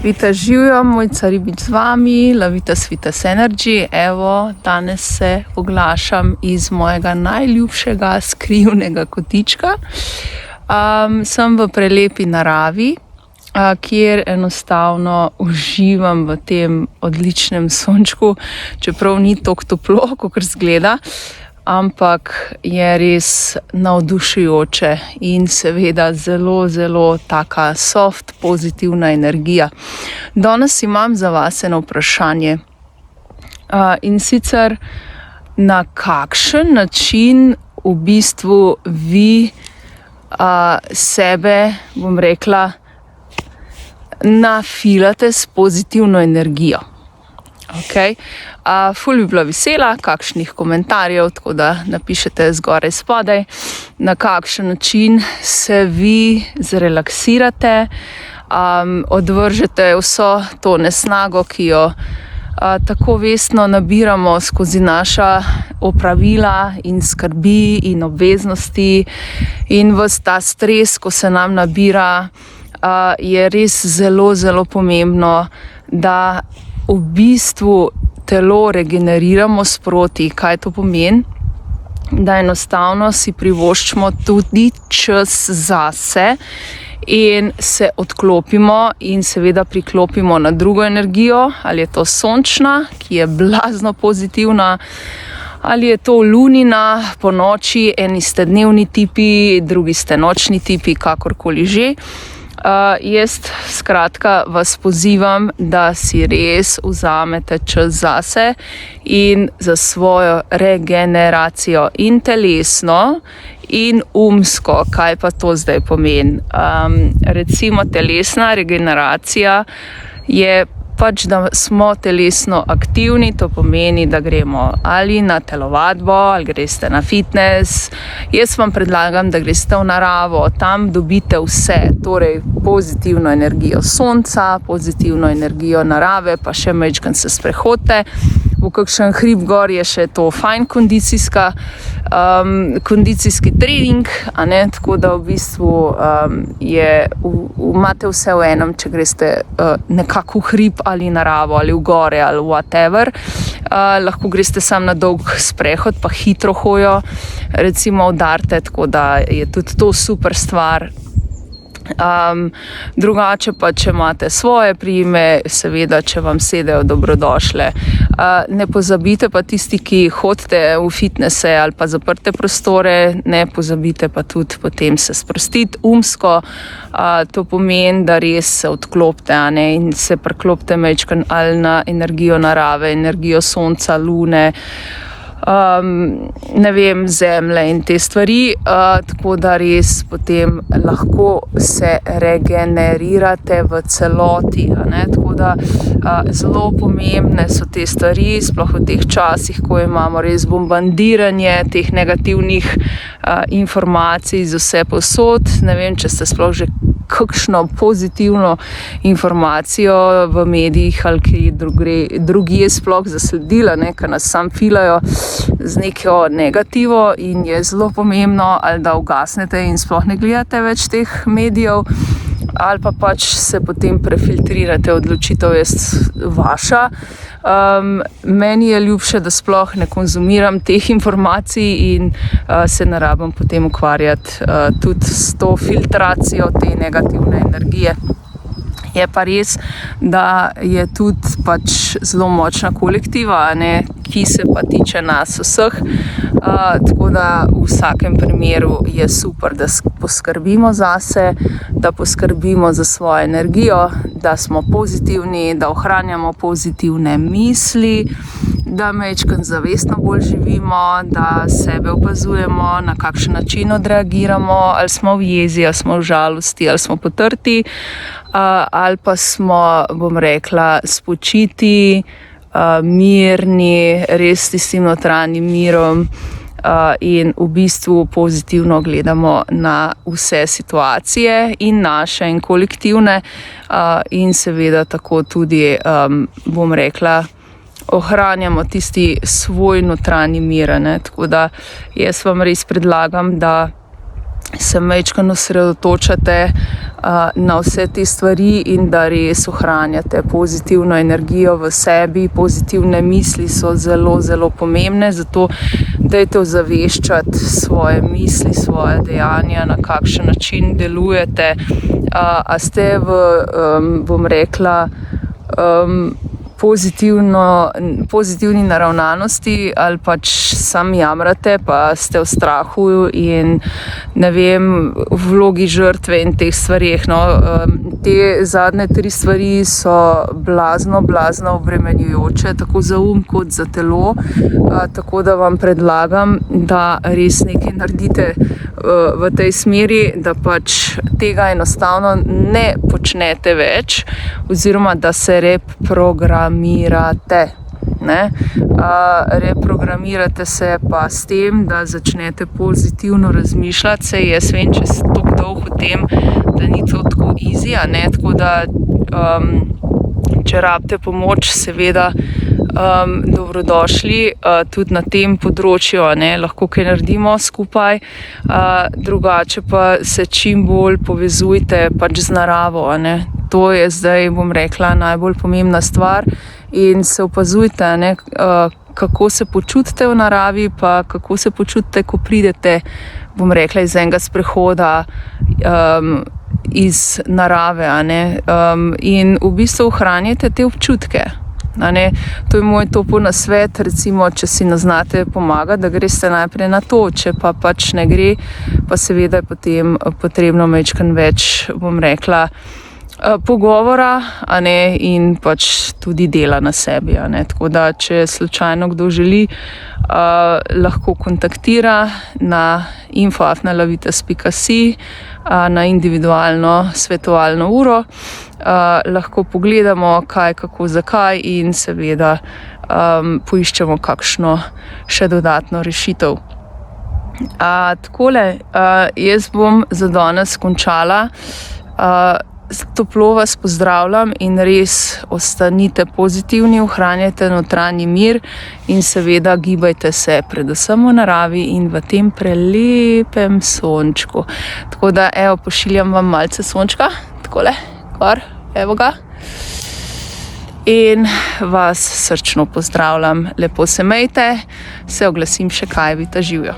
Vita živjo, Mojca Ribič z vami, Lavita Svitas Energy. Evo, danes se oglašam iz mojega najljubšega skrivnega kotička. Sem v prelepi naravi, kjer enostavno uživam v tem odličnem sončku, čeprav ni toliko toplo, kakor izgleda, ampak je res navdušujoče in seveda zelo, zelo taka soft, pozitivna energija. Danes imam za vas eno vprašanje. In sicer, na kakšen način v bistvu vi sebe, bom rekla, nafilate s pozitivno energijo. Okay. Ful bi bila vesela kakšnih komentarjev, tako da napišete zgoraj spodaj, na kakšen način se vi zrelaksirate, odvržete vso to nesnago, ki jo tako vestno nabiramo skozi naša opravila in skrbi in obveznosti in ves ta stres, ko se nam nabira, je res zelo, zelo pomembno, da v bistvu telo regeneriramo sproti. Kaj to pomeni? Da enostavno si privoščimo tudi čas zase in se odklopimo in seveda priklopimo na drugo energijo, ali je to sončna, ki je blazno pozitivna, ali je to lunina po noči, eni ste dnevni tipi, drugi ste nočni tipi, kakorkoli že. Jaz skratka vas pozivam, da si res vzamete čas zase in za svojo regeneracijo in telesno in umsko. Kaj pa to zdaj pomeni? Recimo telesna regeneracija je pač, da smo telesno aktivni, to pomeni, da gremo ali na telovadbo, ali greste na fitness. Jaz vam predlagam, da greste v naravo, tam dobite vse, torej pozitivno energijo sonca, pozitivno energijo narave, pa še majčkeno se sprehodite. V kakšen hrib gor je še to fajn kondicijski trening, tako da v bistvu imate vse v enem, če greste nekako v hrib ali naravo ali v gore ali whatever. Lahko greste sam na dolg sprehod, pa hitro hojo, recimo udarite, tako da je tudi to super stvar. Drugače pa, če imate svoje prijeme, seveda, če vam sedejo, dobrodošle. Ne pozabite pa tisti, ki hodite v fitnesse ali pa zaprte prostore, ne pozabite pa tudi potem se sprostiti umsko. To pomeni, da res se odklopite, in se priklopite majčkeno ali na energijo narave, energijo sonca, lune, zemlje in te stvari, tako da res potem lahko se regenerirate v celoti, tako da zelo pomembne so te stvari, sploh v teh časih, ko imamo res bombardiranje teh negativnih informacij z vse povsod. Ne vem, če ste sploh že kakšno pozitivno informacijo v medijih ali kaj drugje sploh zasledila, ker nas sam filajo z neko negativo in je zelo pomembno, ali da ugasnete in sploh ne gledate več teh medijev, ali pa pač se potem prefiltrirate, odločitev je vaša. Meni je ljubše, da sploh ne konzumiram teh informacij in se ne rabim potem ukvarjati tudi s to filtracijo te negativne energije. Je pa res, da je tudi pač zelo močna kolektiva, ki se pa tiče nas vseh. Tako da v vsakem primeru je super, da poskrbimo zase, da poskrbimo za svojo energijo, da smo pozitivni, da ohranjamo pozitivne misli, da majčkeno zavestno bolj živimo, da sebe opazujemo, na kakšen način odreagiramo, ali smo v jezi, ali smo v žalosti, ali smo potrti, ali pa smo, bom rekla, spočiti, mirni, res s tistim notranjim mirom in v bistvu pozitivno gledamo na vse situacije in naše in kolektivne in seveda tako tudi, bom rekla, ohranjamo tisti svoj notranji mir. Tako da jaz vam res predlagam, da se majčkeno osredotočate na vse te stvari in da res ohranjate pozitivno energijo v sebi. Pozitivne misli so zelo, zelo pomembne, zato dajte ozaveščati svoje misli, svoje dejanja, na kakšen način delujete. A ste bom rekla, pozitivni naravnanosti ali pač sam jamrate, pa ste v strahu in ne vem, v vlogi žrtve in teh stvarih. No, te zadnje 3 stvari so blazno obremenjujoče, tako za kot za telo, tako da vam predlagam, da res nekaj naredite v tej smeri, da pač tega enostavno ne počnete več oziroma da se reprogramirate. Reprogramirate se pa s tem, da začnete pozitivno razmišljati. Saj jaz vem, če se tako dolgo v tem, da ni to tako easy, tako da če rabite pomoč, seveda dobrodošli tudi na tem področju, lahko kaj naredimo skupaj. Drugače pa se čim bolj povezujte pač z naravo, To je zdaj, bom rekla, najbolj pomembna stvar in se opazujte, kako se počutite v naravi, pa kako se počutite, ko pridete, bom rekla, iz enega sprehoda iz narave, in v bistvu ohranjate te občutke. To je moj topel nasvet, recimo, če si ne znate pomagati, da greste najprej na to, če pa pač ne gre, pa seveda je potem potrebno majčkeno več, bom rekla, pogovora, in pač tudi dela na sebi, Tako da, če slučajno kdo želi, lahko kontaktira na info@lavitas.si na individualno svetovalno uro. Lahko pogledamo kaj, kako, zakaj in seveda poiščemo kakšno še dodatno rešitev. Takole, jaz bom za danes končala. Toplo vas pozdravljam in res ostanite pozitivni, ohranjajte notranji mir in seveda gibajte se predvsem v naravi in v tem prelepem sončku. Tako da, pošiljam vam malce sončka, takole, gor, evo ga. In vas srčno pozdravljam, lepo se imejte, se oglasim še kaj, Vita živjo.